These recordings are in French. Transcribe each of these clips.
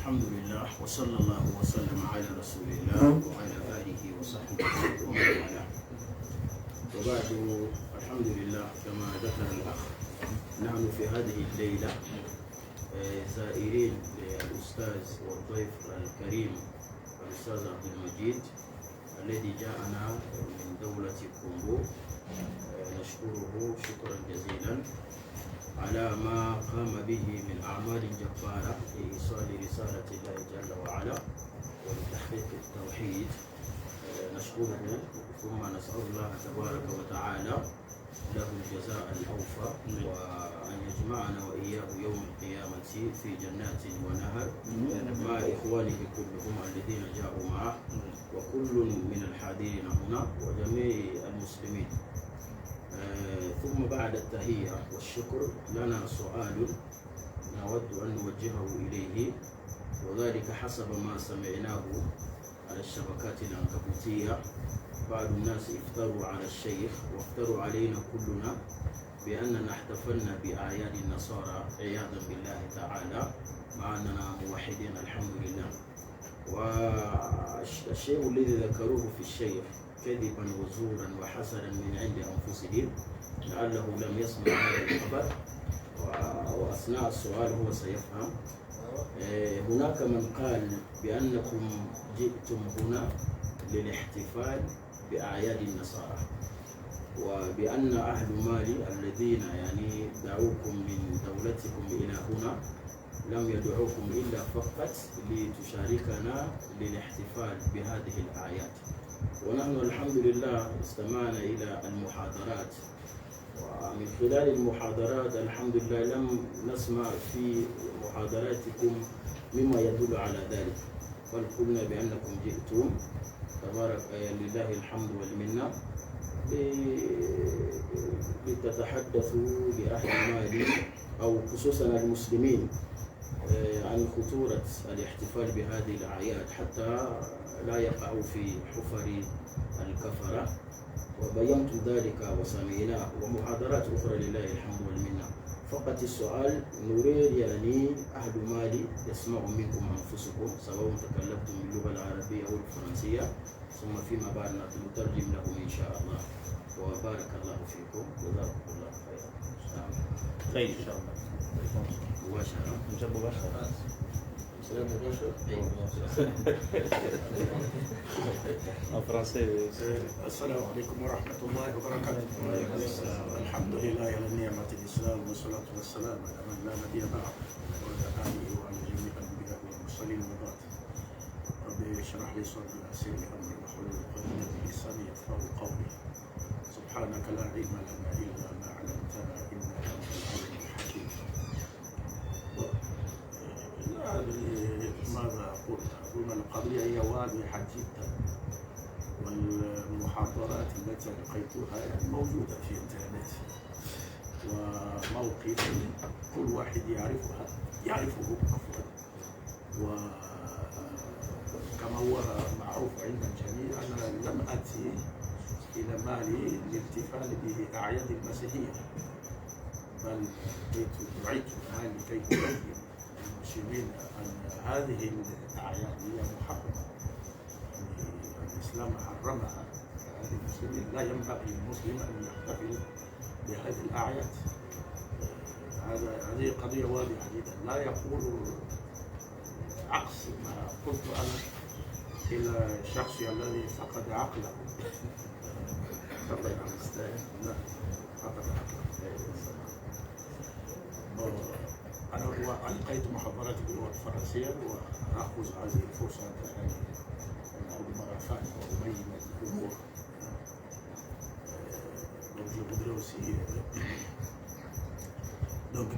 الحمد لله وصلى الله وسلم على رسول الله وعلى آله وصحبه ومن والاه. وبعد، الحمد لله كما ذكر الأخ، نحن في هذه الليلة زائرين للأستاذ والضيف الكريم الأستاذ عبد المجيد الذي جاءنا من دولة كونغو. نشكره شكرا جزيلا على ما قام به من أعمال جبارة لإيصال رسالة الله جل وعلا ولتحقيق التوحيد. نشكره ثم نسأل الله تبارك وتعالى له الجزاء الأوفى، وأن يجمعنا وإياه يوم القيامة في جنات ونهر مع إخوانه كلهم الذين جاءوا معه وكل من الحاضرين هنا وجميع المسلمين. ثم بعد التحية والشكر لنا سؤال نود أن نوجهه إليه، وذلك حسب ما سمعناه على الشبكات العنكبوتية. بعض الناس افتروا على الشيخ وافتروا علينا كلنا بأننا احتفلنا بأعياد النصارى عياذا بالله تعالى، مع أننا موحدين الحمد لله. والشيء الذي ذكروه في الشيخ كذبا وزورا وحسنا من عند أنفسهم، لعله لم يسمع هذا الخبر، وأثناء السؤال هو سيفهم. هناك من قال بأنكم جئتم هنا للاحتفال بأعياد النصارى، وبأن أهل مالي الذين دعوكم من دولتكم إلى هنا لم يدعوكم إلا فقط لتشاركنا للاحتفال بهذه الأعياد. ونحن الحمد لله استمعنا إلى المحاضرات، ومن خلال المحاضرات الحمد لله لم نسمع في محاضراتكم مما يدل على ذلك، بل قلنا بأنكم جئتم تبارك لله الحمد والمنة لتتحدثوا لأهل مالي أو خصوصا المسلمين عن خطورة الاحتفال بهذه الأعياد حتى لا يقعوا في حفر الكفرة، وبينت ذلك وسمعناه، ومحاضرات أخرى لله الحمد والمنة. فقط السؤال نريد أهل مالي يسمعوا منكم أنفسكم، سواء تكلمتم باللغة العربية أو الفرنسية، ثم فيما بعد نترجم لهم إن شاء الله. وبارك الله فيكم، جزاكم الله خيرا. خير إن شاء الله. مباشرة. مباشرة. السلام عليكم ورحمة الله وبركاته. الحمد لله على نعمة الإسلام والصلاة والسلام على من لا نبي بعد وعلى آله وعلى جميع الأنبياء والمرسلين وبعد. رب اشرح لي صدري ويسر لي أمري واحلل عقدة من لساني يفقهوا قولي. سبحانك لا علم لنا إلا ما علمتنا إنك أنت العليم الحكيم. لا أدري ماذا أقول. أظن القضية هي واضحة جدا، والمحاضرات التي لقيتها موجودة في الإنترنت، وموقف كل واحد يعرفه عفوا. وكما هو معروف عند الجميع أنا لم أتي إلى مالي للاحتفال بأعياد المسيحية، بل دعيت مالي كي أبين المسلمين أن هذه الأعياد هي محرمة، الإسلام حرمها. المسلمين لا ينبغي للمسلم أن يحتفل بهذه الأعياد. هذه قضية واضحة جدا، لا يقول عكس ما قلت أنا إلى الشخص الذي فقد عقله. فقد عقله. أنا ألقيت محاضراتي باللغة الفرنسية، وأخذ هذه الفرصة أن أعود مرة ثانية وأبين الأمور. Donc je voudrais aussi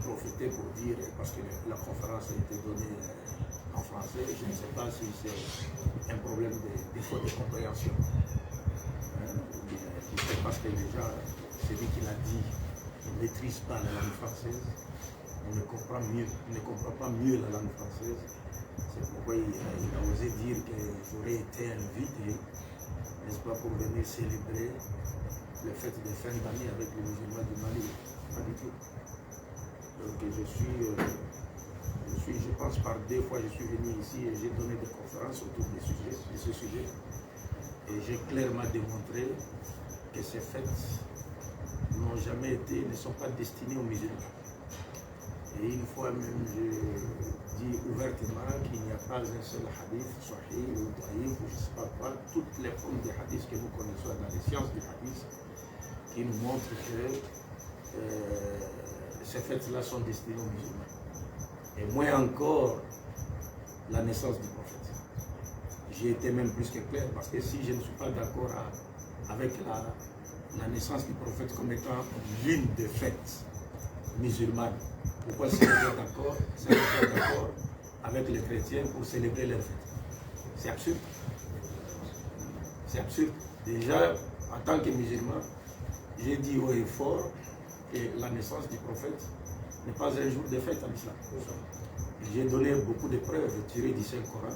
profiter pour dire, parce que la conférence a été donnée en français, je ne sais pas si c'est un problème de défaut de compréhension. C'est parce que déjà, celui qui l'a dit ne maîtrise pas la langue française. On ne comprend pas mieux la langue française. C'est pourquoi il a osé dire que j'aurais été invité, n'est-ce pas, pour venir célébrer le fête de fin d'année avec les musulmans du Mali. Pas du tout. Donc je suis Je pense par 2 fois, je suis venu ici et j'ai donné des conférences autour de ce sujet. Et j'ai clairement démontré que ces fêtes n'ont jamais été, ne sont pas destinées aux musulmans. Et une fois même, je dis ouvertement qu'il n'y a pas un seul hadith, sahih ou daïf, ou je ne sais pas quoi, toutes les formes de hadith que nous connaissons dans les sciences du hadith, qui nous montrent que ces fêtes-là sont destinées aux musulmans. Et moins encore la naissance du prophète. J'ai été même plus que clair, parce que si je ne suis pas d'accord avec la naissance du prophète comme étant l'une des fêtes musulmanes, pourquoi c'est d'accord avec les chrétiens pour célébrer leur fête? C'est absurde. C'est absurde. Déjà, en tant que musulman, j'ai dit haut et fort que la naissance du prophète n'est pas un jour de fête en islam. J'ai donné beaucoup de preuves tirées du Saint-Coran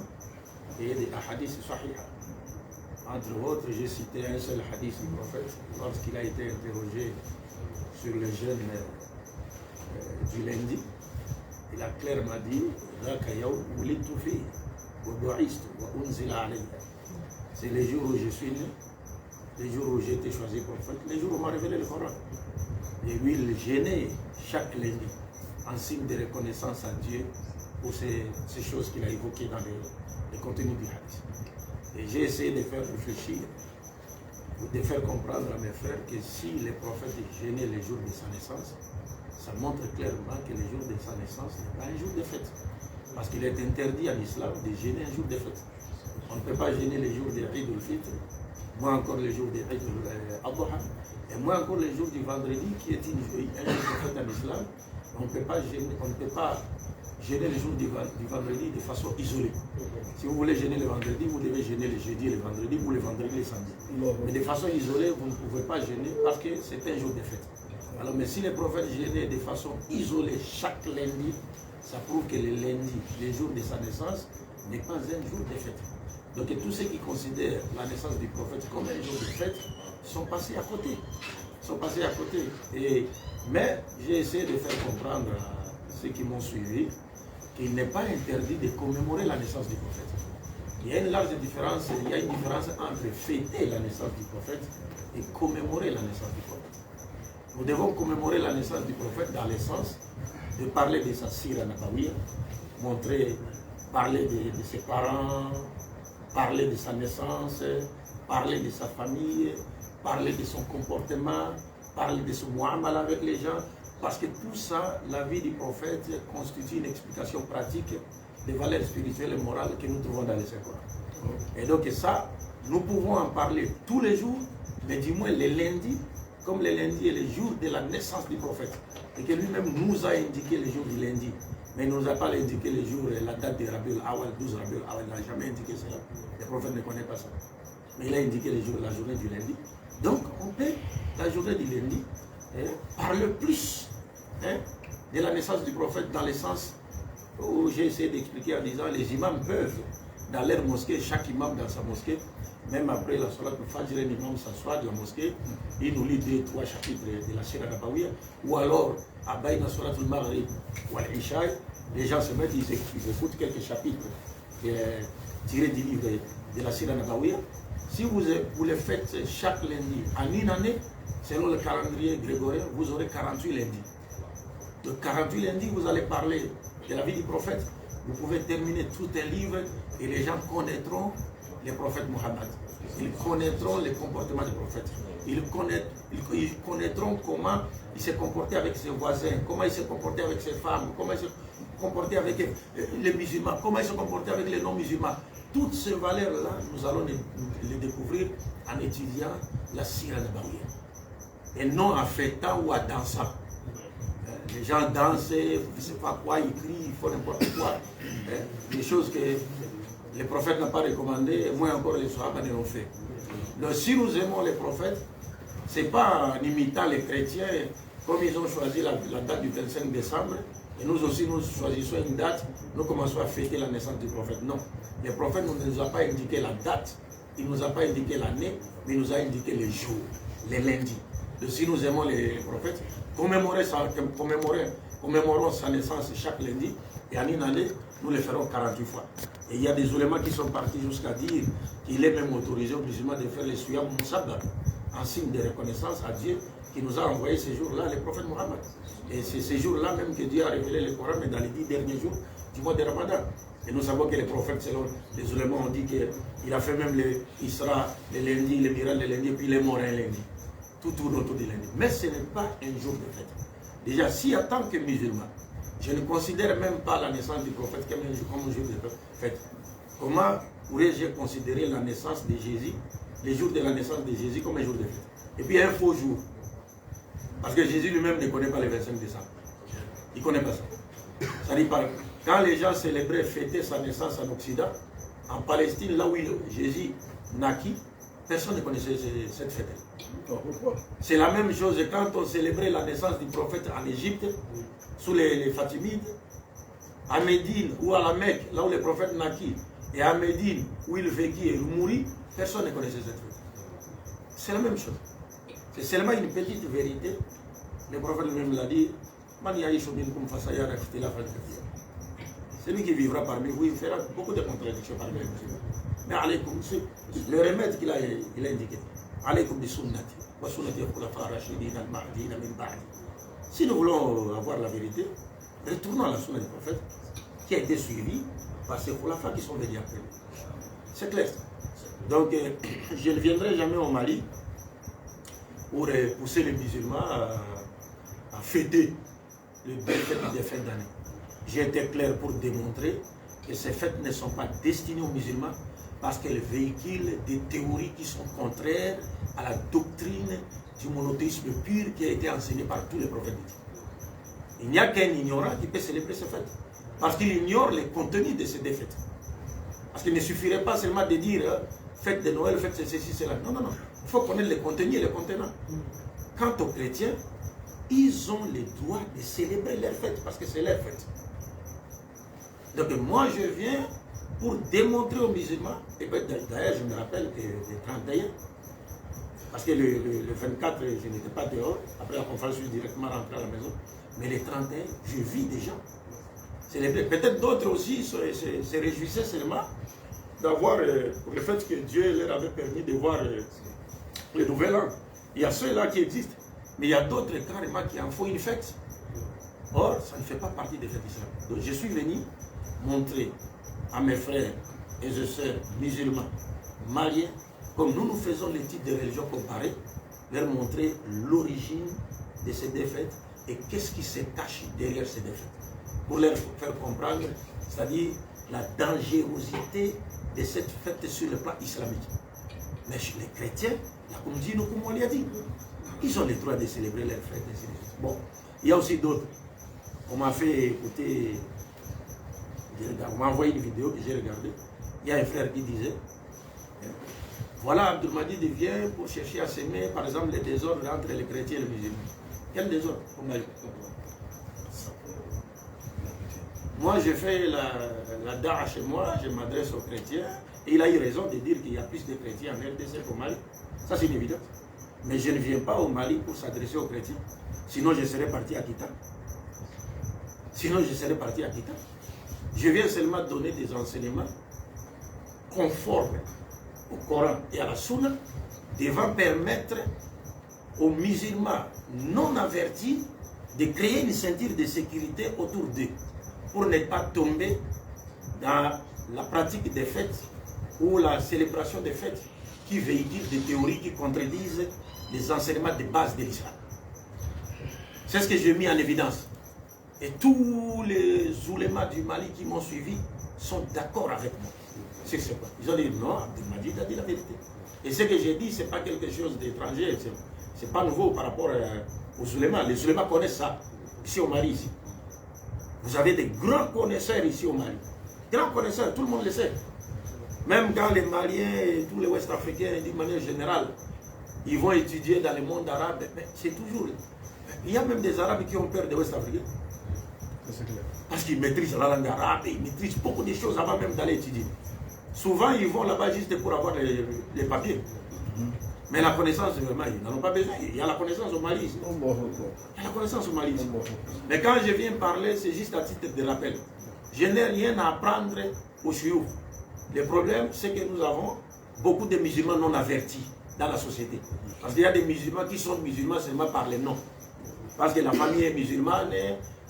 et des hadiths sahih. Entre autres, j'ai cité un seul hadith du prophète lorsqu'il a été interrogé sur le jeûne du lundi. Il a clairement dit c'est les jours où je suis né, les jours où j'ai été choisi prophète, les jours où on m'a révélé le Coran. Et lui, il jeûnait chaque lundi en signe de reconnaissance à Dieu pour ces choses qu'il a évoquées dans les contenus du hadith. Et j'ai essayé de faire réfléchir, de faire comprendre à mes frères que si les prophètes jeûnaient les jours de sa naissance, ça montre clairement que le jour de sa naissance n'est pas un jour de fête. Parce qu'il est interdit en islam de jeûner un jour de fête. On ne peut pas jeûner les jours de Eid al-Fitr, moins encore les jours de Eid al-Adha, et moins encore les jours du vendredi qui est un jour de fête en islam. On ne peut pas jeûner les jours du vendredi de façon isolée. Si vous voulez jeûner le vendredi, vous devez jeûner le jeudi et le vendredi, ou le vendredi et le samedi. Mais de façon isolée, vous ne pouvez pas jeûner parce que c'est un jour de fête. Alors, mais si les prophètes jeûnaient de façon isolée chaque lundi, ça prouve que le lundi, le jour de sa naissance, n'est pas un jour de fête. Donc tous ceux qui considèrent la naissance du prophète comme un jour de fête sont passés à côté. Mais j'ai essayé de faire comprendre à ceux qui m'ont suivi qu'il n'est pas interdit de commémorer la naissance du prophète. Il y a une large différence, entre fêter la naissance du prophète et commémorer la naissance du prophète. Nous devons commémorer la naissance du prophète dans le sens de parler de sa sira nabawiya, parler de ses parents, parler de sa naissance, parler de sa famille, parler de son comportement, parler de son mu'amala avec les gens, parce que tout ça, la vie du prophète constitue une explication pratique des valeurs spirituelles et morales que nous trouvons dans le Saint-Coran. Et donc ça, nous pouvons en parler tous les jours, mais du moins les lundis, comme le lundi est le jour de la naissance du prophète, et que lui-même nous a indiqué le jour du lundi, mais il ne nous a pas indiqué le jour, la date de Rabiul Awal, 12 Rabiul Awal, il n'a jamais indiqué cela. Le prophète ne connaît pas ça. Mais il a indiqué le jour, la journée du lundi. Donc on peut, la journée du lundi, parler plus de la naissance du prophète dans le sens où j'ai essayé d'expliquer en disant les imams peuvent, dans leur mosquée, chaque imam dans sa mosquée, même après la salat al-Fajr, l'imam s'assoit dans la mosquée, il nous lit 2-3 chapitres de la Sira Nabawiya, ou alors, à Baïna salat al-Maghrib ou à l'Isha, les gens se mettent, ils écoutent quelques chapitres tirés du livre de la Sira Nabawiya. Si vous les faites chaque lundi, en une année, selon le calendrier grégorien, vous aurez 48 lundis. De 48 lundis, vous allez parler de la vie du prophète. Vous pouvez terminer tout un livre et les gens connaîtront les prophètes Mohammed. Ils connaîtront les comportements des prophètes. Ils connaîtront comment il s'est comporté avec ses voisins, comment il s'est comporté avec ses femmes, comment il s'est comporté avec les musulmans, comment il s'est comporté avec les non-musulmans. Toutes ces valeurs-là, nous allons les découvrir en étudiant la Sira Nabawiya. Et non en fêtant ou en dansant. Les gens dansent, je ne sais pas quoi, ils crient, ils font n'importe quoi. Des choses que les prophètes n'ont pas recommandées, et moins encore les Sahaba ne l'ont fait. Donc si nous aimons les prophètes, ce n'est pas en imitant les chrétiens, comme ils ont choisi la date du 25 décembre, et nous aussi nous choisissons une date, nous commençons à fêter la naissance du prophète. Non, le prophète ne nous a pas indiqué la date, il ne nous a pas indiqué l'année, mais il nous a indiqué les jours, les lundis. Donc si nous aimons les prophètes, commémorer commémorons sa naissance chaque lundi, et en une année, nous le ferons 48 fois. Et il y a des oulémas qui sont partis jusqu'à dire qu'il est même autorisé aux musulmans de faire les Suyam Moussabda, en signe de reconnaissance à Dieu qui nous a envoyé ces jours-là, le prophète Mohammed. Et c'est ces jours-là même que Dieu a révélé le Coran, mais dans les 10 derniers jours du mois de Ramadan. Et nous savons que les prophètes, selon les oulémas, ont dit qu'il a fait même le Isra le lundi, le Miraj le lundi, et puis il est mort un lundi. Tout tourne autour du lundi. Mais ce n'est pas un jour de fête. Déjà, si en tant que musulman, je ne considère même pas la naissance du prophète comme un jour de fête, comment pourrais-je considérer la naissance de Jésus, les jours de la naissance de Jésus comme un jour de fête? Et puis un faux jour. Parce que Jésus lui-même ne connaît pas le 25 décembre. Il ne connaît pas ça. Ça dit pas. Quand les gens célébraient, fêtaient sa naissance en Occident, en Palestine, là où Jésus naquit, personne ne connaissait cette fête. C'est la même chose quand on célébrait la naissance du prophète en Égypte, sous les Fatimides, à Médine ou à la Mecque, là où le prophète naquit, et à Médine, où il vécut et mourit, personne ne connaissait cette fête. C'est la même chose. C'est seulement une petite vérité. Le prophète même l'a dit, celui qui vivra parmi vous, il fera beaucoup de contradictions parmi les musulmans. Mais alaykoum, le remède qu'il a indiqué, alaykoum bi sunnati, wa sunnati al-khulafa ar-rashidin al-mahdina min ba'di. Si nous voulons avoir la vérité, retournons à la sunna du prophète, qui a été suivie par ces khulafa qui sont venus après. C'est clair. Donc, je ne viendrai jamais au Mali pour pousser les musulmans à fêter le bienfait des fêtes d'année. J'ai été clair pour démontrer que ces fêtes ne sont pas destinées aux musulmans parce qu'elles véhiculent des théories qui sont contraires à la doctrine du monothéisme pur qui a été enseignée par tous les prophètes de Dieu. Il n'y a qu'un ignorant qui peut célébrer ces fêtes parce qu'il ignore les contenus de ces deux fêtes. Parce qu'il ne suffirait pas seulement de dire fête de Noël, fête ceci, cela. Non, non, non. Il faut connaître les contenus et les contenants. Quant aux chrétiens, ils ont le droit de célébrer leur fête parce que c'est leur fête. Donc moi je viens pour démontrer aux musulmans, et d'ailleurs je me rappelle que le 31, parce que le 24 je n'étais pas dehors, après la conférence je suis directement rentré à la maison, mais le 31 je vis des gens célébrer. Peut-être d'autres aussi se réjouissaient seulement d'avoir pour le fait que Dieu leur avait permis de voir le nouvel an. Il y a ceux-là qui existent, mais il y a d'autres carrément qui en font une fête. Or, ça ne fait pas partie des fêtes islamiques. Donc je suis venu montrer à mes frères et sœurs musulmans, maliens, comme nous faisons les types de religions comparées, leur montrer l'origine de ces défaites et qu'est-ce qui se cache derrière ces défaites. Pour leur faire comprendre, c'est-à-dire la dangerosité de cette fête sur le plan islamique. Mais chez les chrétiens, comme on l'a dit, ils ont le droit de célébrer leurs fêtes. Bon, il y a aussi d'autres. On m'a fait écouter, on m'a envoyé une vidéo que j'ai regardée. Il y a un frère qui disait, voilà, Abdelmajid vient pour chercher à semer, par exemple, les désordres entre les chrétiens et les musulmans. Quel désordre? Moi, je fais la da'a chez moi, je m'adresse aux chrétiens, et il a eu raison de dire qu'il y a plus de chrétiens en RDC qu'au Mali. Ça, c'est une évidence. Mais je ne viens pas au Mali pour s'adresser aux chrétiens. Sinon, je serais parti à Kita. Je viens seulement donner des enseignements conformes au Coran et à la Sunna, devant permettre aux musulmans non avertis de créer une ceinture de sécurité autour d'eux, pour ne pas tomber dans la pratique des fêtes ou la célébration des fêtes qui véhiculent des théories qui contredisent les enseignements de base de l'islam. C'est ce que j'ai mis en évidence. Et tous les oulémas du Mali qui m'ont suivi sont d'accord avec moi. C'est ce point. Ils ont dit non, Abdelmajid a dit la vérité. Et ce que j'ai dit, ce n'est pas quelque chose d'étranger, ce n'est pas nouveau par rapport aux oulémas. Les oulémas connaissent ça, ici au Mali. Ici. Vous avez des grands connaisseurs ici au Mali. Grands connaisseurs, tout le monde le sait. Même quand les Maliens et tous les Ouest-Africains, d'une manière générale, ils vont étudier dans le monde arabe, c'est toujours... Il y a même des Arabes qui ont peur des Ouest-Africains. Parce qu'ils maîtrisent la langue arabe, ils maîtrisent beaucoup de choses avant même d'aller étudier. Souvent, ils vont là-bas juste pour avoir les papiers. Mais la connaissance, vraiment, ils n'en ont pas besoin. Il y a la connaissance au Mali. Il y a la connaissance au Mali. Mais quand je viens parler, c'est juste à titre de rappel. Je n'ai rien à apprendre aux chioux. Le problème, c'est que nous avons beaucoup de musulmans non avertis dans la société. Parce qu'il y a des musulmans qui sont musulmans seulement par les noms. Parce que la famille est musulmane,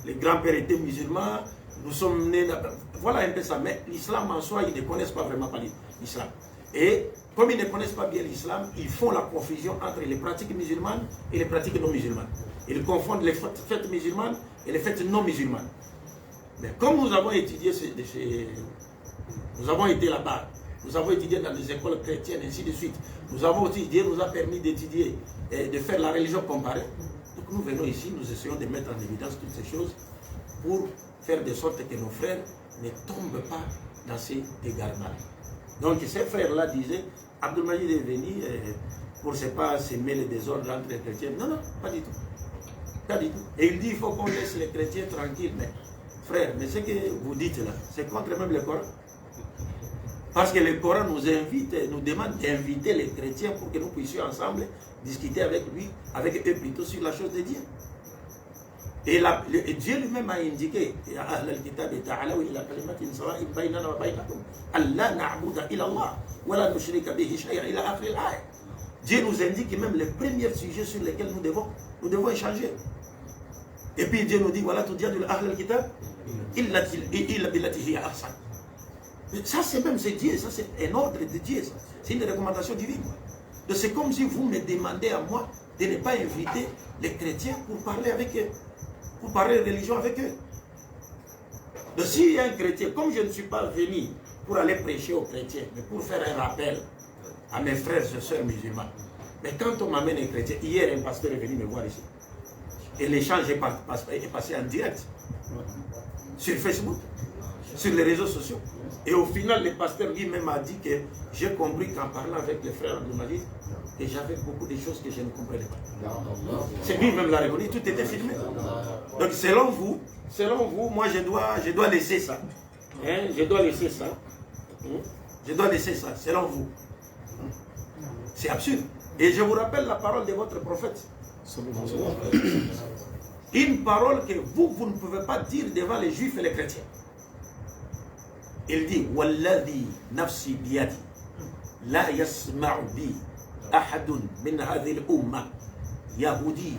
les grands-pères étaient musulmans, nous sommes nés là. Voilà un peu ça. Mais l'islam en soi, ils ne connaissent pas vraiment l'islam. Et comme ils ne connaissent pas bien l'islam, ils font la confusion entre les pratiques musulmanes et les pratiques non musulmanes. Ils confondent les fêtes musulmanes et les fêtes non musulmanes. Mais comme nous avons étudié, nous avons été là-bas, nous avons étudié dans des écoles chrétiennes, ainsi de suite. Nous avons aussi, Dieu nous a permis d'étudier et de faire la religion comparée. Donc nous venons ici, nous essayons de mettre en évidence toutes ces choses pour faire de sorte que nos frères ne tombent pas dans ces égarements. Donc ces frères-là disaient, Abdelmajid est venu pour ne pas semer le désordre entre les chrétiens. Non, non, pas du tout. Pas du tout. Et il dit, il faut qu'on laisse les chrétiens tranquilles. Mais frère, mais ce que vous dites là, c'est contre même le Coran. Parce que le Coran nous invite, nous demande d'inviter les chrétiens pour que nous puissions ensemble discuter avec lui, avec eux plutôt sur la chose de Dieu. Et Dieu lui-même a indiqué, Dieu nous indique même les premiers sujets sur lesquels nous devons échanger. Et puis Dieu nous dit, voilà, tout Dieu ça c'est même Dieu, ça c'est un ordre de Dieu, c'est une recommandation divine. Donc c'est comme si vous me demandez à moi de ne pas inviter les chrétiens pour parler avec eux, pour parler de religion avec eux. Donc s'il y a un chrétien, comme je ne suis pas venu pour aller prêcher aux chrétiens, mais pour faire un rappel à mes frères et sœurs musulmans, mais quand on m'amène un chrétien, hier un pasteur est venu me voir ici, et l'échange est passé en direct, sur Facebook, sur les réseaux sociaux. Et au final, le pasteur lui-même a dit que j'ai compris qu'en parlant avec les frères Abdelmajid, que j'avais beaucoup de choses que je ne comprenais pas. C'est lui-même l'a répondu, tout était filmé. Donc selon vous, moi je dois laisser ça. Hein? Je dois laisser ça. Je dois laisser ça, selon vous. C'est absurde. Et je vous rappelle la parole de votre prophète. Une parole que vous ne pouvez pas dire devant les juifs et les chrétiens. Il dit, Walladhi nafsi biyadi, la yasma'u bi ahadun min hadhihi al-umma, yahudi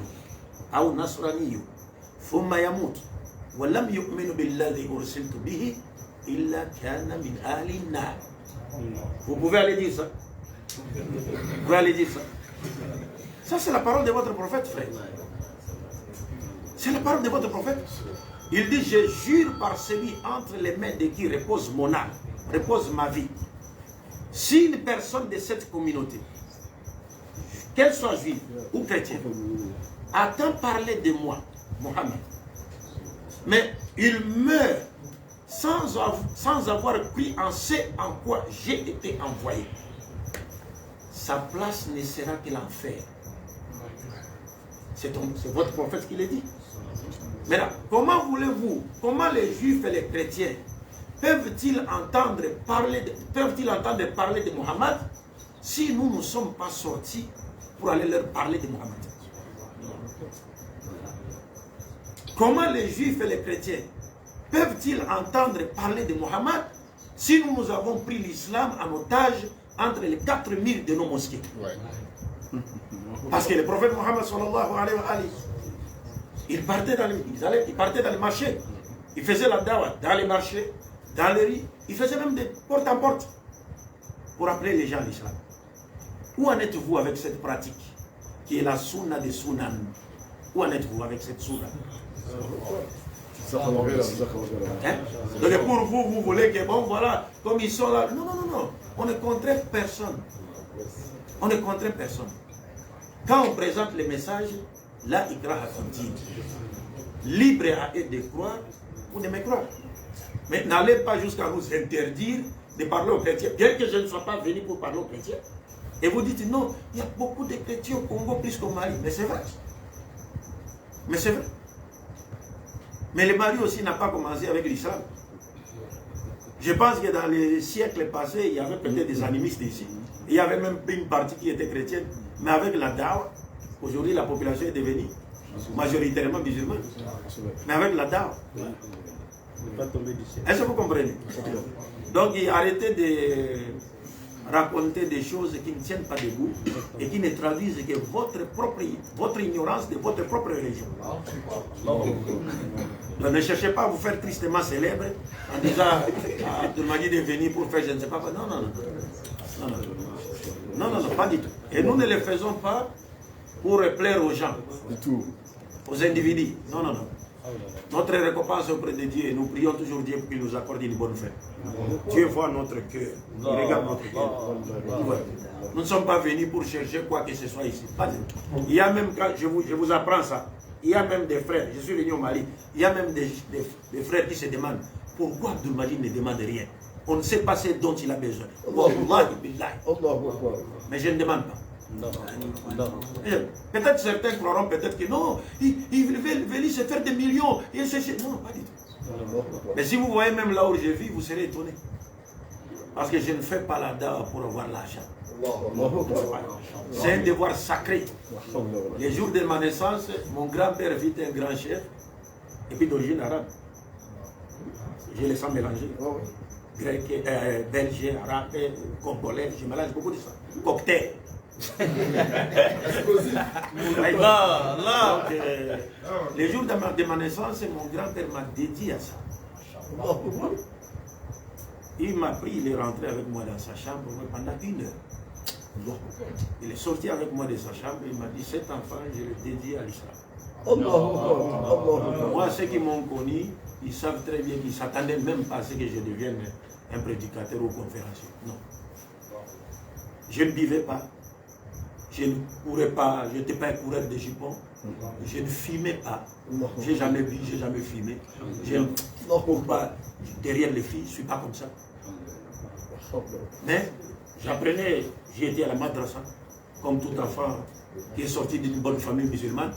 aw nasrani, thumma yamut, wa lam yu'minu billadhi ursiltu bihi, illa kana min ahli an-nar. Vous pouvez aller dire ça. Vous pouvez aller dire ça. Ça c'est la parole de votre prophète, frère. C'est la parole de votre prophète. Il dit, je jure par celui entre les mains de qui repose mon âme, repose ma vie. Si une personne de cette communauté, qu'elle soit juive ou chrétienne, entend parler de moi, Mohammed, mais il meurt sans avoir cru en ce en quoi j'ai été envoyé, sa place ne sera que l'enfer. C'est votre prophète qui le dit. Maintenant, comment les juifs et les chrétiens peuvent-ils entendre parler de Mohammed si nous ne sommes pas sortis pour aller leur parler de Mohammed? Comment les juifs et les chrétiens peuvent-ils entendre parler de Mohammed si nous avons pris l'islam en otage entre les 4 murs de nos mosquées? Parce que le prophète Mohammed sallallahu alayhi wa sallam, il partait dans les marchés, il faisait la dawa dans les marchés, dans les rues, il faisait même des porte en porte pour appeler les gens à l'islam. Où en êtes-vous avec cette pratique qui est la sunna des sunnah? Où en êtes-vous avec cette sunna? Hein? Donc pour vous, vous voulez que bon voilà, comme ils sont là, non, non, non, non, on ne contraint personne. On ne contraint personne. Quand on présente les messages, là, libre à eux de croire ou de me croire. Mais n'allez pas jusqu'à nous interdire de parler aux chrétiens, bien que je ne sois pas venu pour parler aux chrétiens. Et vous dites non, il y a beaucoup de chrétiens au Congo plus qu'au Mali. Mais c'est vrai. Mais c'est vrai. Mais le Mali aussi n'a pas commencé avec l'islam. Je pense que dans les siècles passés, il y avait peut-être des animistes ici. Il y avait même une partie qui était chrétienne. Mais avec la dawa, aujourd'hui la population est devenue majoritairement musulmane. Mais avec la dawa. Est-ce que vous comprenez? Donc arrêtez de raconter des choses qui ne tiennent pas debout et qui ne traduisent que votre ignorance de votre propre religion. Donc ne cherchez pas à vous faire tristement célèbre en disant de manière de venir pour faire je ne sais pas quoi. Non, non, non. Non, pas du tout. Et nous ne le faisons pas pour plaire aux gens, aux individus. Non, non, non. Notre récompense auprès de Dieu, nous prions toujours Dieu pour qu'il nous accorde une bonne fête. Dieu voit notre cœur, il regarde notre cœur. Nous ne sommes pas venus pour chercher quoi que ce soit ici. Pas du tout. Il y a même, quand je vous apprends ça, il y a même des frères, je suis venu au Mali, il y a même des frères qui se demandent pourquoi Abdul Malik ne demande rien. On ne sait pas ce dont il a besoin. Mais je ne demande pas. Peut-être certains croiront peut-être que non, il veut se faire des millions. Non, pas du tout. Mais si vous voyez même là où je vis, vous serez étonné. Parce que je ne fais pas la dawa pour avoir l'argent. C'est un devoir sacré. Les jours de ma naissance, mon grand-père vit un grand chef, et puis d'origine arabe. Je les sens mélanger. Grec, belge, arabe, congolais, je mélange beaucoup de ça. Cocktail. Les jours de ma naissance, mon grand-père m'a dédié à ça. Il m'a pris, il est rentré avec moi dans sa chambre pendant 1 heure. Il est sorti avec moi de sa chambre, il m'a dit, cet enfant, je le dédie à l'islam. Moi, ceux qui m'ont connu, ils savent très bien qu'ils ne s'attendaient même pas à ce que je devienne un prédicateur ou conférencier. Non. Je ne buvais pas. Je ne courais pas, je n'étais pas un coureur de jupons. Je ne fumais pas. Je n'ai jamais bu, je n'ai jamais fumé. Je ne cours pas derrière les filles, je ne suis pas comme ça. Mais j'apprenais, j'étais à la madrasa, comme tout enfant qui est sorti d'une bonne famille musulmane.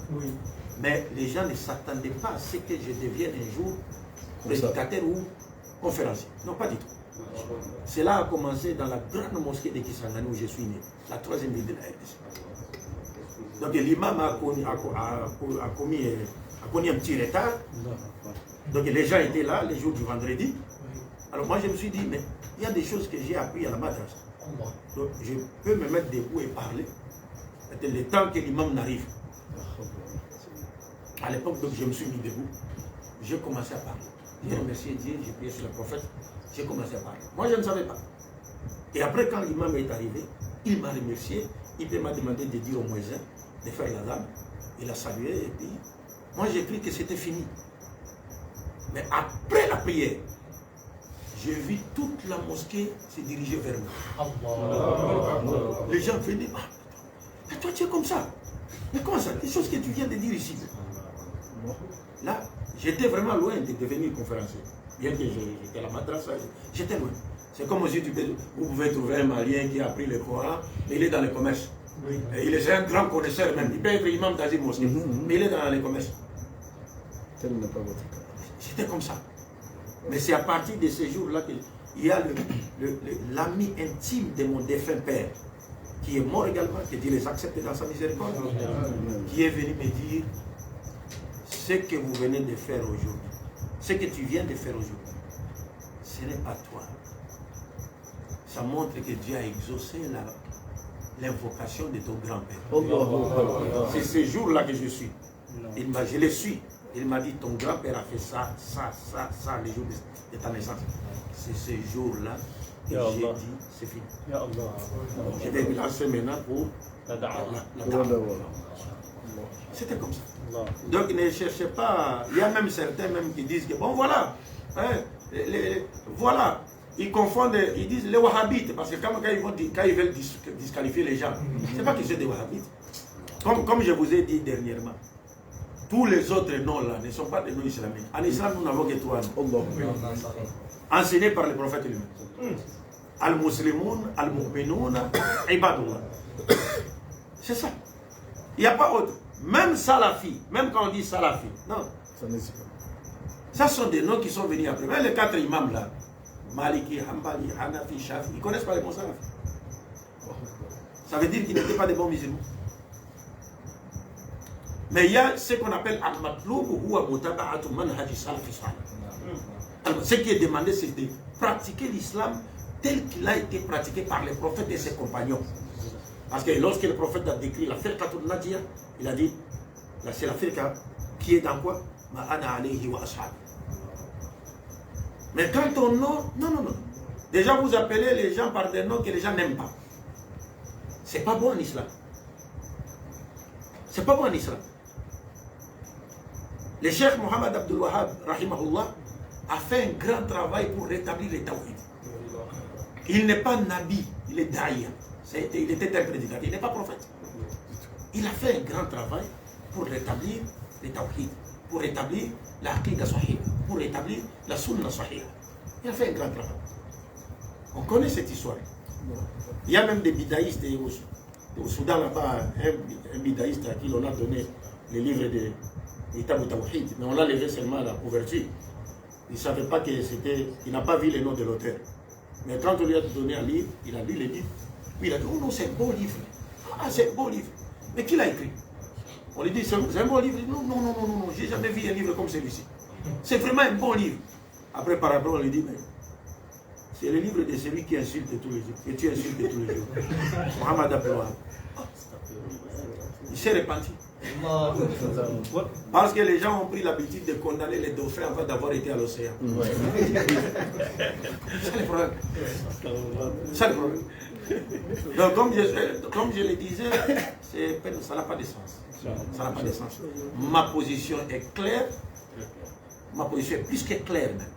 Mais les gens ne s'attendaient pas à ce que je devienne un jour prédicateur ou conférencier. Non, pas du tout. Cela a commencé dans la grande mosquée de Kisangani où je suis né, la 3e ville de la RDC. Donc l'imam a connu un petit retard. Donc les gens étaient là les jours du vendredi. Alors moi je me suis dit, mais il y a des choses que j'ai appris à la madrasa. Donc je peux me mettre debout et parler. C'était le temps que l'imam n'arrive. À l'époque, donc je me suis mis debout. J'ai commencé à parler. J'ai remercié Dieu, j'ai prié sur le prophète. J'ai commencé à parler. Moi, je ne savais pas. Et après, quand l'imam est arrivé, il m'a remercié. Il m'a demandé de dire au muezzin de faire la dame. Il a salué et puis, moi, j'ai cru que c'était fini. Mais après la prière, j'ai vu toute la mosquée se diriger vers moi. Les gens venaient. Mais toi, tu es comme ça. Mais comment ça? Des choses que tu viens de dire ici. Là, j'étais vraiment loin de devenir conférencier. Bien que j'étais à la madrasa, j'étais loin. C'est comme aussi vous pouvez trouver un Malien qui a appris le Coran, mais il est dans le commerce. Et il est un grand connaisseur même. Il peut être imam dans une mosquée, mais il est dans le commerce. J'étais comme ça. Mais c'est à partir de ces jours-là qu'il y a l'ami intime de mon défunt père, qui est mort également, que Dieu les accepte dans sa miséricorde, qui est venu me dire ce que vous venez de faire aujourd'hui. Ce que tu viens de faire aujourd'hui, ce n'est pas toi. Ça montre que Dieu a exaucé l'invocation de ton grand-père. C'est ce jour-là que je suis. Je le suis. Il m'a dit, ton grand-père a fait ça, les jours de ta naissance. C'est ce jour-là que j'ai dit, c'est fini. Je vais me lancer maintenant pour la dawa. C'était comme ça. Donc ne cherchez pas. Il y a même certains même qui disent que bon voilà, hein, voilà, ils confondent, ils disent les wahhabites, parce que quand ils veulent disqualifier les gens, c'est pas qu'ils sont des wahhabites. Comme je vous ai dit dernièrement, tous les autres noms là ne sont pas des noms islamiques. En islam, nous n'avons que 3 noms. Enseignés par le prophète lui-même. Al-Muslimoun, Al-Mu'minoun, Ibadullah. C'est ça. Il n'y a pas autre. Même Salafi, même quand on dit Salafi, non. Ça sont des noms qui sont venus après. Même les 4 imams là, Maliki, Hanbali, Hanafi, Shafi. Ils ne connaissent pas les bons salafis. Ça veut dire qu'ils n'étaient pas des bons musulmans. Mais il y a ce qu'on appelle al-matloub ou al-mutaba'atu manhaj salafi salih. Ce qui est demandé, c'est de pratiquer l'islam tel qu'il a été pratiqué par les prophètes et ses compagnons. Parce que lorsque le prophète a décrit la firqatul Najiyah, il a dit, c'est la firqa qui est dans quoi? Ma'ana alayhi wa ashab. Mais quand on non. Déjà vous appelez les gens par des noms que les gens n'aiment pas. C'est pas bon en islam. C'est pas bon en islam. Le cheikh Mohammed Abdul Wahhab, rahimahullah, a fait un grand travail pour rétablir les tawhid. Il n'est pas nabi, il est daïa. Il était un prédicateur, il n'est pas prophète. Il a fait un grand travail pour rétablir les tawhid, pour rétablir la aqidah sahih, pour rétablir la sunna sahih. Il a fait un grand travail. On connaît cette histoire. Il y a même des bidaïstes au Soudan là-bas, un bidaïste à qui l'on a donné les livres de Kitab Tawhid, mais on l'a levé seulement à la couverture. Il ne savait pas que c'était. Il n'a pas vu le nom de l'auteur. Mais quand on lui a donné un livre, il a lu le livre. Puis il a dit, oh non, c'est un beau livre. Ah, c'est un beau livre. Mais qui l'a écrit? On lui dit, c'est un bon livre. Non, j'ai jamais vu un livre comme celui-ci. C'est vraiment un bon livre. Après, par rapport, on lui dit, mais c'est le livre de celui qui insulte tous les jours. Et tu insultes tous les jours. Mohammed Abdullah. Il s'est repenti. Parce que les gens ont pris l'habitude de condamner les dauphins avant d'avoir été à l'océan. C'est le problème. C'est le problème. Donc, comme je le disais, ça n'a pas de sens. Ça n'a pas de sens. Ma position est claire. Ma position est plus que claire même.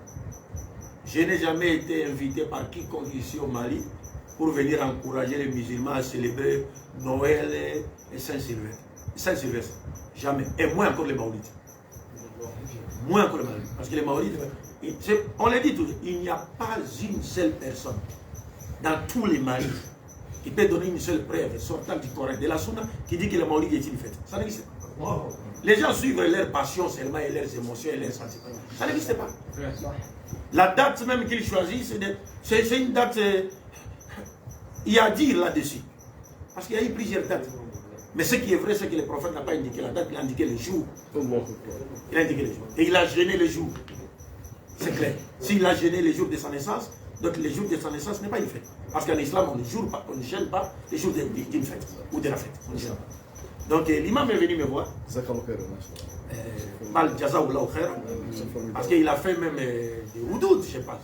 Je n'ai jamais été invité par quiconque ici au Mali pour venir encourager les musulmans à célébrer Noël et Saint-Sylvestre. Saint-Sylvestre, jamais. Et moins encore les Maoulides. Moins encore les Maoulides. Parce que les Maoulides, on le dit toujours, il n'y a pas une seule personne dans tous les Malis qui peut donner une seule preuve sortant du Coran, de la Sunna, qui dit que le Maoulides est une fête. Ça n'existe pas. Les gens suivent leur passion seulement et leurs émotions et leurs sentiments. Ça n'existe pas. La date même qu'ils choisissent, c'est une date. Il y a à dire là-dessus. Parce qu'il y a eu plusieurs dates. Mais ce qui est vrai, c'est que le prophète n'a pas indiqué la date, il a indiqué le jour. Il a indiqué le jour. Et il a gêné le jour. C'est clair. S'il a gêné les jours de sa naissance, donc le jour de sa naissance n'est pas une fête. Parce qu'en islam, on ne gêne pas les jours d'une fête ou de la fête. Donc l'imam est venu me voir. Parce qu'il a fait même des houdoud, je sais pas,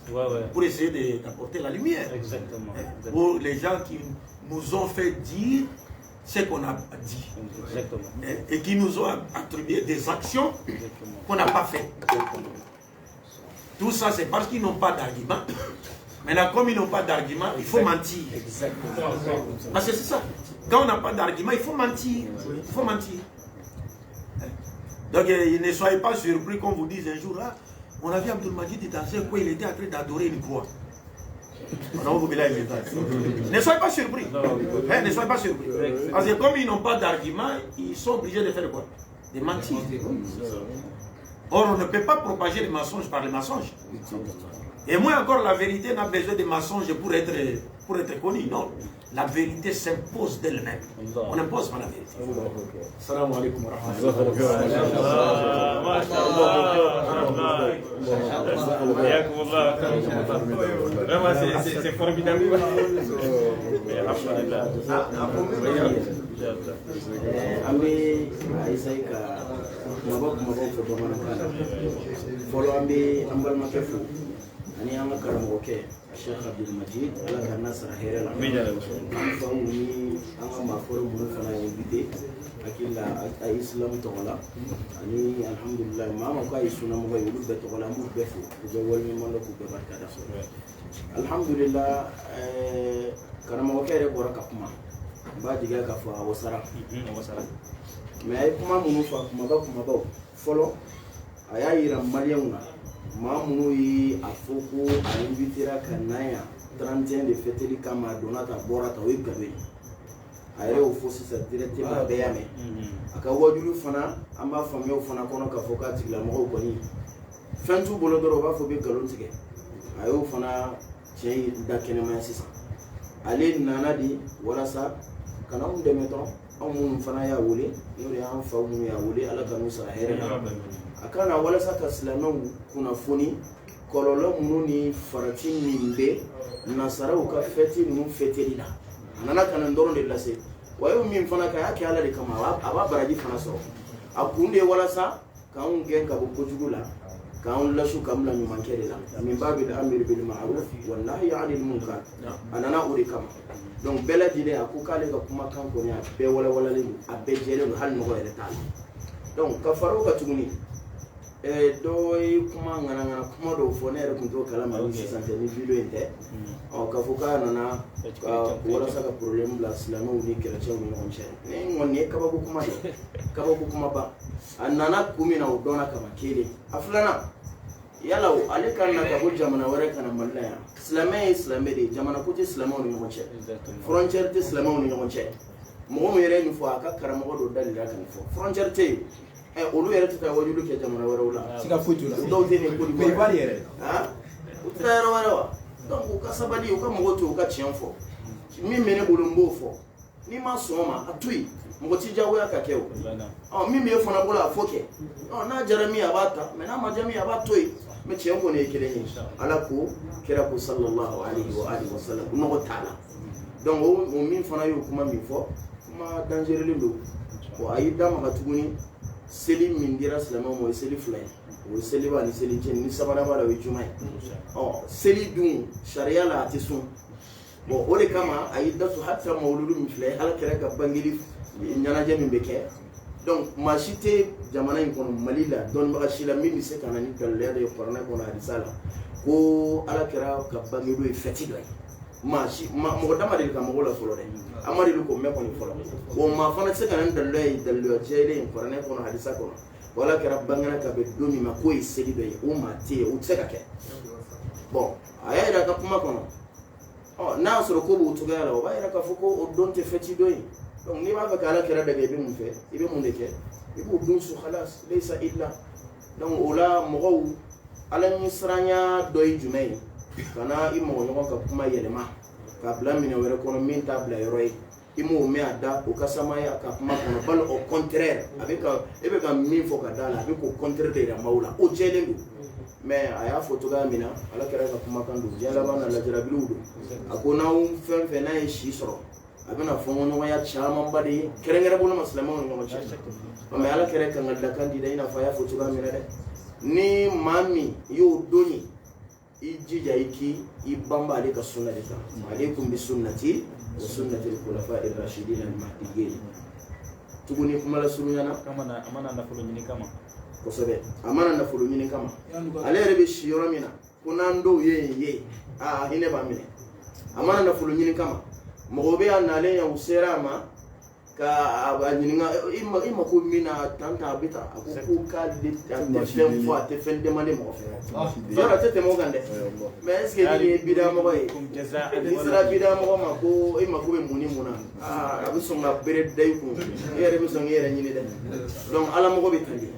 pour essayer d'apporter la lumière. Exactement. Pour les gens qui nous ont fait dire ce qu'on a dit. Exactement. Et qui nous ont attribué des actions qu'on n'a pas faites. Tout ça, c'est parce qu'ils n'ont pas d'argument. Maintenant, comme ils n'ont pas d'argument, il faut mentir. Exactement. Parce que c'est ça. Quand on n'a pas d'argument, il faut mentir. Il faut mentir. Donc, ne soyez pas surpris qu'on vous dise un jour, là, on a vu Abdul Majid dans un coin, il était en train d'adorer une croix. Ne soyez pas surpris. Ne soyez pas surpris. Parce que comme ils n'ont pas d'argument, ils sont obligés de faire quoi? De mentir. Or, on ne peut pas propager les mensonges par les mensonges. Et moins encore, la vérité n'a besoin de mensonges pour être connue. Non. La vérité s'impose d'elle-même. On n'impose pas la vérité. Salam alaikum wa rahmatullah. Vraiment, c'est formidable. Ambe aisai ka mabok fo bamanakana folo ambe ambal makefu ani ama karamo ke Sheikh Abdul Majid ala kana sara herela fa umi ama maforo mun fana invité akilla ay islam to wala ani alhamdulillah mama ko ay sunna mo yulu be to wala mu befu be wolmi mo ko be barka da alhamdulillah karamo ke re bora kapuma ba diga ka fa wasara mais ay kuma munu fa kuma ba folo aya yira maliyuna ma munu yi afoko invitera kanaya 31 de fêter kama donata borata we gabe ayre o fosi sa directement beyame aka wajulu fana amba famio fana kono ka foka tigla mo ko ni fentu bolo doro ba fo be galon tige ayo fana cey da kɛnɛmaya sisan ale nana di walasa kana mun dɛmɛ dɔrɔn anw minnu fana y'a wele n'o de y'an faw minnu y'a wele ala ka n'u sara hɛrɛ la a kana walasa ka silamɛw kunnafoni kɔlɔlɔ minnu ni farati min bɛ nasaraw ka fɛti ninnu fɛteli la a nana ka na dɔrɔn de lase wa y'o min fana kɛ a y'a kɛ ala de kama a b'a baraji fana sɔrɔ a kun de ye walasa k'anw gɛn ka bɔ kojugu la k'anw lasu ka bila ɲumankɛ de la min b'a bil amri bil ma'ruf wa nahyi 'anil munkar a nana o de kama donc bɛɛ lajɛlen a ko k'ale ka kumakan kɔni a bɛɛ walawalalen don a bɛɛ jɛlen don hali nɔgɔ yɛrɛ t'a la donc ka fara o kan tuguni dɔ ye kuma ŋanaŋana kuma dɔw fɔ ne yɛrɛ tun t'o kalama ni sisan tɛ ni video in tɛ k'a fɔ k'a nana walasa ka problème bila silamɛw ni chrétiens ni ɲɔgɔn cɛ ne kɔni ye kabako kuma de kabako kuma ba a nana kun min na o dɔnna kama kelen a filanan yala ale kan na ka bɔ jamana wɛrɛ kana Mali la yan silamɛ ye silamɛ de ye jamana ko tɛ silamɛw ni ɲɔgɔn cɛ frontière tɛ silamɛw ni ɲɔgɔn cɛ mɔgɔ min yɛrɛ ye nin fɔ a ka karamɔgɔ dɔ dalila ka nin fɔ frontière tɛ yen olu yɛrɛ tɛ taa wajulu kɛ jamana wɛrɛw la siga foyi t'o la dɔw tɛ nin ko mais bari yɛrɛ u tɛ taa yɔrɔ wɛrɛ wa donc u ka sabali u ka mɔgɔw to u ka tiɲɛ fɔ min bɛ ne bolo n b'o fɔ n'i ma sɔn o ma a to yen mɔgɔ t'i diyagoya ka kɛ o min bɛ e fana bolo a fɔ kɛ n'a jara min a b'a ta mais n'a ma diya min a b'a to yen mais tiɲɛ kɔni ye kelen ye ala ko kira ko sallallahu alaihi wa sallam nɔgɔ t'a la donc o min fana y'o kuma min fɔ kuma dangereux don a y'i da maga tuguni seli min dira silamɛw ma o ye seli fila ye o ye seliba ni seli cɛni ni sabanan b'a la o ye juma ye seli dun sariya la a tɛ sɔn bon o de kama a y'i da so hali mawuludu min filɛ ala kɛra ka bangeli ɲɛnajɛ min bɛ kɛ donc maa si tɛ jamana in kɔnɔ Mali la dɔnnibaga si la min bɛ se ka na ni daliluya dɔ ye kuranɛ kɔnɔ hadisa la ko ala kɛra ka bangeli ye fɛti dɔ ye mɔgɔ dama deli ka mɔgɔw la fɔlɔ dɛ an ma deli k'o mɛn kɔni fɔlɔ wa maa fana tɛ se ka na ni daliluya ye daliluya jɛlen ye kuranɛ kɔnɔ hadisa kɔnɔ wala kɛra bangena ka bɛn don min ma k'o ye seli dɔ ye o maa tɛ yen o tɛ se ka kɛ bon a y'a yira a ka kuma kɔnɔ n'a y'a sɔrɔ ko b'o cogoya la o b'a yira k'a fɔ ko o don tɛ fɛti dɔ ye donc n'i b'a fɛ ka ala kɛra daga i bɛ mun fɛ i bɛ mun de kɛ i b'o don so halas laysa illa donc o la mɔgɔw ala ɲɛ siranya dɔ ye jumɛn ye kana i mɔgɔ ɲɔgɔn ka kuma yɛlɛma k'a bila minɛ wɛrɛ kɔnɔ min t'a bila yɔrɔ ye i m'o mɛn a da o ka samaya ka kuma kɔnɔ bali au contraire e bɛ ka min fɔ ka da la a bɛ k'o contraire de yira maaw la o jɛlen don mais a y'a fɔ cogoya min na ala kɛra ka kumakan don diɲɛ laban na lajarabilenw don a ko n'aw fɛn fɛn n'a ye si sɔrɔ a bɛna fɔɲɔgɔnya camanba de ye kɛrɛnkɛrɛn bolo ma silamɛw ni ɲɔgɔn cɛ mais ala kɛra kan ka dakan di dɛ i n'a fɔ a y'a fɔ cogoya min na dɛ ni maa min y'o don ye i jija i banba ale ka sunna de kan alaykum bi sunnati wa sunnati al-khulafa ar-rashidin al-mahdiyyin tuguni kuma la surunyana amana nafolo ɲini kama kosɛbɛ a mana nafolo ɲini kama ale yɛrɛ bɛ si yɔrɔ min na ko n'an dɔw ye hinɛ b'a minɛ a mana nafolo ɲini kama mɔgɔ bɛ yan nalen yan u sera a ma ka a ɲininka i mako min na tan a bɛ ta a ko k'ale tɛ fɛn fɔ a tɛ fɛn demande mɔgɔ fɛ yɔrɔ a tɛ tɛmɛ o kan dɛ mais est ce que ni ye bida mɔgɔ ye n'i sera bida mɔgɔ ma ko i mako bɛ mun ni mun na a bɛ sɔn ka bere da i kun e yɛrɛ bɛ sɔn k'i yɛrɛ ɲini dɛ donc ala mɔgɔ bɛ tali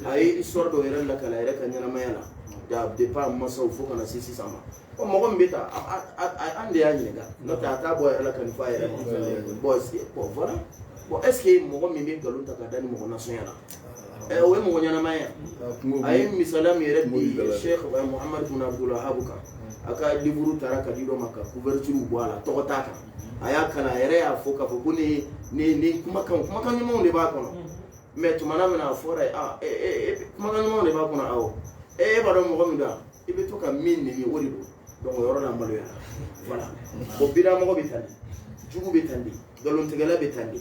a ye histoire dɔ yɛrɛ lakala a yɛrɛ ka ɲɛnamaya la depuis a masaw fo ka na se sisan ma ko mɔgɔ min bɛ ta an de y'a ɲininka n'o tɛ a t'a bɔ yɛrɛ la ka nin fɔ a yɛrɛ ma bon voilà bon est ce que mɔgɔ min bɛ nkalon ta ka da ni mɔgɔ nasɔnya la o ye mɔgɔ ɲɛnamaya a ye misaliya min yɛrɛ di Cheikh Muhammad bin Abdul Wahab kan a ka livre taara ka di dɔ ma ka couverture bɔ a la tɔgɔ t'a kan a y'a kalan a yɛrɛ y'a fɔ k'a fɔ ko ni kumakan ɲumanw de b'a kɔnɔ mais tumana min a fɔra ye kumakan ɲumanw de b'a kɔnɔ awɔ e b'a dɔn mɔgɔ min don i bɛ to ka min nɛni o de don donc o yɔrɔ la maloya voilà o bida mɔgɔ bɛ tan de jugu bɛ tan de nkalontigɛla bɛ tan de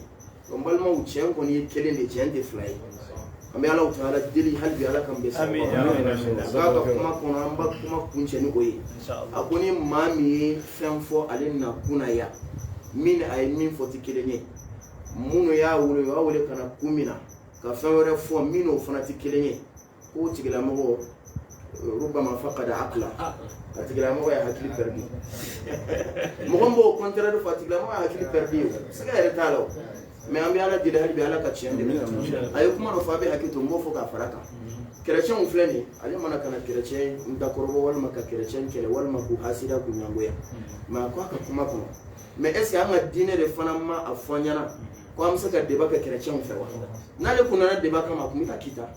donc balimaw tiɲɛ kɔni ye kelen de tiɲɛ tɛ fila ye an bɛ Alahu Taala deli hali bi Ala k'an bɛn sababa ma a k'a ka kuma kɔnɔ an b'a kuma kuncɛ ni o ye a ko ni maa min ye fɛn fɔ ale na kunna yan min a ye min fɔ tɛ kelen ye minnu y'a wele u y'a wele ka na kun min na ka fɛn wɛrɛ fɔ min n'o fana tɛ kelen ye k'o tigilamɔgɔ rubama faqada aqla a tigilamɔgɔ ye hakili perdu mɔgɔ min b'o contraire fɔ a tigilamɔgɔ ye hakili perdu o se ka yɛrɛ t'a la o mais ambi ala dile hadi ala ka tiende ay kuma no fabe hakito mo fo ka faraka chrétien on fleni ali mana kana chrétien ndakorobo wal maka chrétien kele wal maku hasida ku nyangoya ma ko ka kuma ko mais est ce que anga dine de fanama afanyana ko am saka deba ka chrétien fe wa nale kunana deba kama kumita kita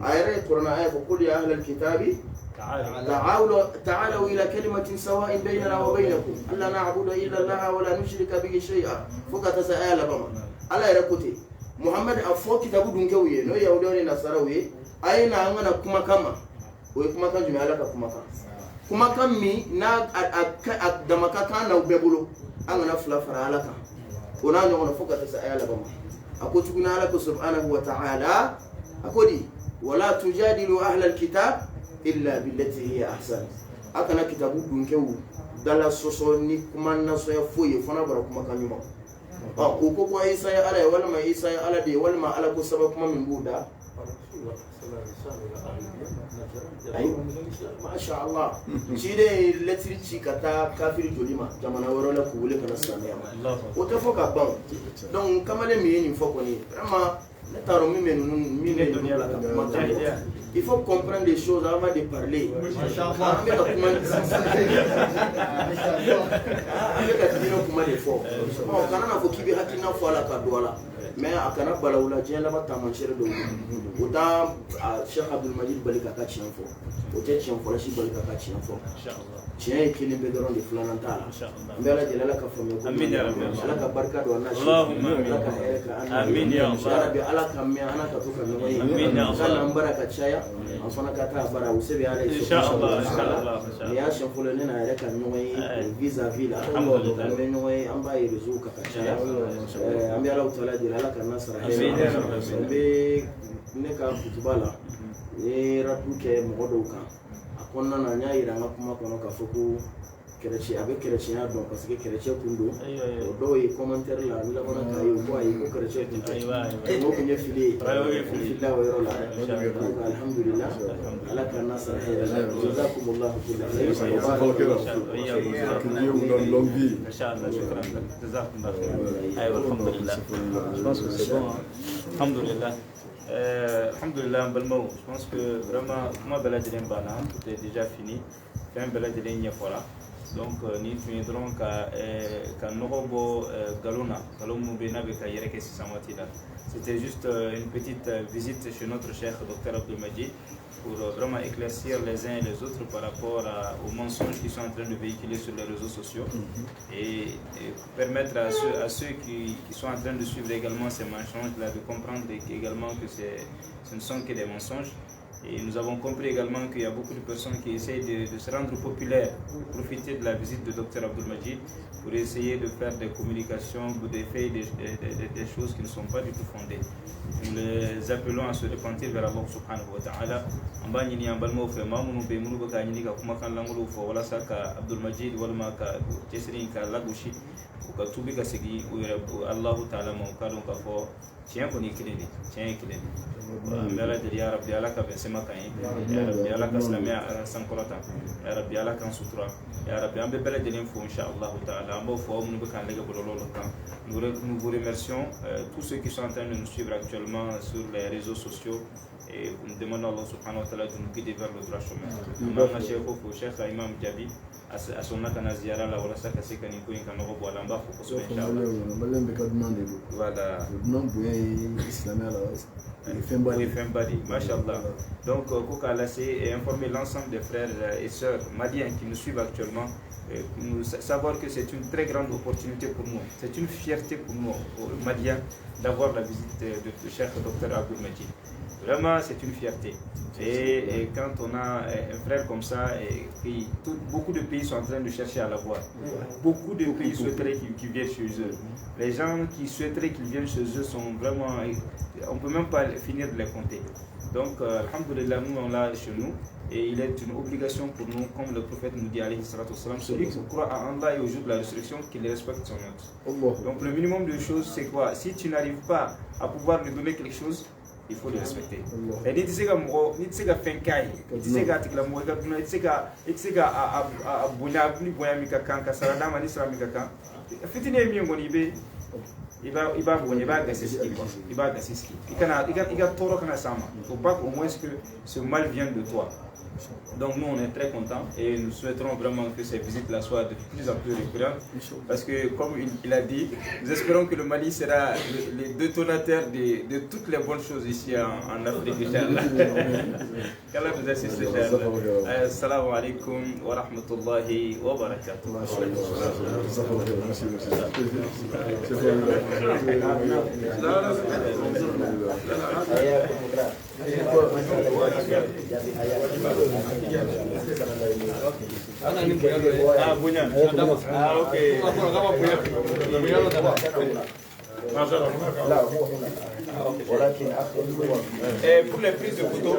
ayre qur'ana ay ko qul ya ahlal kitabi تعالوا إلى كلمة سواء بيننا وبينكم ألا نعبد إلا الله ولا نشرك به شيئا فقط سأل بما ألا يركوتي محمد أفوك كتابو دونكوي نو يهودي نصاروي أين أنا كما كما وكما كان جميع لك كما كم مي نا دمكا كان نو بيبولو أنا فلا فرالك ونا نقول فقط سأل بما أقول تقولنا لك سبحانه وتعالى أقولي ولا تجادلوا أهل الكتاب إلا بالتي هي أحسن أكنا كتابو دونكو دالا سوسوني كما نسو يفوي فنا بركما كانيما وكوكو عيسى على ولا ما عيسى على دي ولا ما على كسبب ما من بودا أيوة ما شاء الله شيء لتريتشي كتا كافر جوليما جمانا ورولا كولي كنا ساميا وتفوق أبان دون كمال مين يفوقني أما il faut comprendre des choses avant de parler. mais akana balawula diɲɛ laban taamasiyɛn dɔw o t'a Cheikh Abdul Majid bali ka tiɲɛ fɔ o tɛ tiɲɛ fɔlɔ si bali ka tiɲɛ fɔ tiɲɛ ye kelen bɛ dɔrɔn de filanan t'a la n bɛ ala deli ala ka faamuya ko ala ka barika don an na ala ka hɛrɛ kɛ an na ala ka mɛn ala ka to ka ɲɔgɔn ye k'an bara ka caya an fana ka taa bara u se bɛ ala ye nin y'a siɲɛ fɔlɔ ne n'a yɛrɛ ka ɲɔgɔn ye vis-à-vis la an bɛ ɲɔgɔn ye an b'a ye réseau ka caya an bɛ ala tala deli ala ka nasara n bɛ ne ka kutuba la ni ratu kɛ mɔgɔ dɔw kan a kɔnɔna na n y'a yira an ka kuma kɔnɔ k'a fɔ ko chrétien a bɛ chrétienya dɔn parce que chrétien kun don o dɔw ye commentaire la n labanna k'a ye ko ayi ko chrétien kun tɛ n'o kun ye fili ye n filila o yɔrɔ la donc alhamdulillah ala ka nasara hɛrɛ la jazakumullahu kulla Alhamdulillah, je pense que vraiment, moi, Bella Bana, tout est déjà fini. Fin Bella Niafora. Donc, ni fini donc qu'à Norobo Galona, Galomu Benabeka Yereke Samatila. C'était juste une petite visite chez notre cher Dr Abdul Majid pour vraiment éclaircir les uns et les autres par rapport aux mensonges qui sont en train de véhiculer sur les réseaux sociaux et permettre à ceux qui sont en train de suivre également ces mensonges-là de comprendre également que ce ne sont que des mensonges. Et nous avons compris également qu'il y a beaucoup de personnes qui essayent de se rendre populaires pour profiter de la visite de Dr Abdul Majid pour essayer de faire des communications ou des faits, des choses qui ne sont pas du tout fondées. Nous les appelons à se repentir vers Allah subhanahu wa ta'ala. En bas, il y a un balmo fait mamoun be munu baka ni ka kuma kan langolo fo wala saka Abdul Majid wala ma ka jesri ka lagushi ka tubi ka sigi Allah ta'ala mo ka don ka fo tiens ko ni kilini tiens kilini mbela de ya rabbi ala ka besema kan ya rabbi ala ka islamia sankolata ya rabbi ala kan sutura ya rabbi ambe bela de l'info inshallah ta'ala ambo fo mun baka lega bololo kan nous vous remercions tous ceux qui sont en train de nous suivre actuellement sur les réseaux sociaux et nous demandons à Allah subhanahu wa ta'ala de nous guider vers le droit chemin. Imam Cheikh Imam Jabi à son akana ziara la wala saka sika ni ko inka no bo lamba ko so inshallah voilà Machallah. Donc, Koka Lassé et informer l'ensemble des frères et sœurs madiens qui nous suivent actuellement, savoir que c'est une très grande opportunité pour nous. C'est une fierté pour nous, madiens, d'avoir la visite de Cheikh Dr Abdul Majid. Vraiment, c'est une fierté. Et quand on a un frère comme ça, beaucoup de pays sont en train de chercher à l'avoir. Beaucoup de pays souhaiteraient qu'il vienne chez eux. Les gens qui souhaiteraient qu'ils viennent chez eux sont vraiment... On ne peut même pas finir de les compter. Donc, alhamdoulilah, nous, on l'a chez nous. Et il est une obligation pour nous, comme le prophète nous dit, alayhi salatu wassalam, celui qui croit à Allah et au jour de la résurrection, qu'il respecte son hôte. Donc, le minimum de choses, c'est quoi? Si tu n'arrives pas à pouvoir lui donner quelque chose, il faut le respecter. Et ni tsega mo ni tsega fenkai ni tsega tikla mo ga ni tsega a bunya ni boya mi kakan ka sarada mani sara mi kakan fitine mi ngoni be il va venir, il va agresser ce qu'il voit. Il va agresser ce qu'il voit. Il y a tort quand ça. Il ne faut pas qu'au moins que ce mal vienne de toi. Donc nous on est très contents et nous souhaiterons vraiment que ces visites-là soient de plus en plus récurrentes parce que comme il a dit, nous espérons que le Mali sera le détonateur de toutes les bonnes choses ici en Afrique. Qu'Allah nous assiste. Assalamu alaikum wa rahmatullahi wa barakatuh. Pour les prises de photos,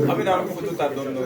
amène une photo ta donne.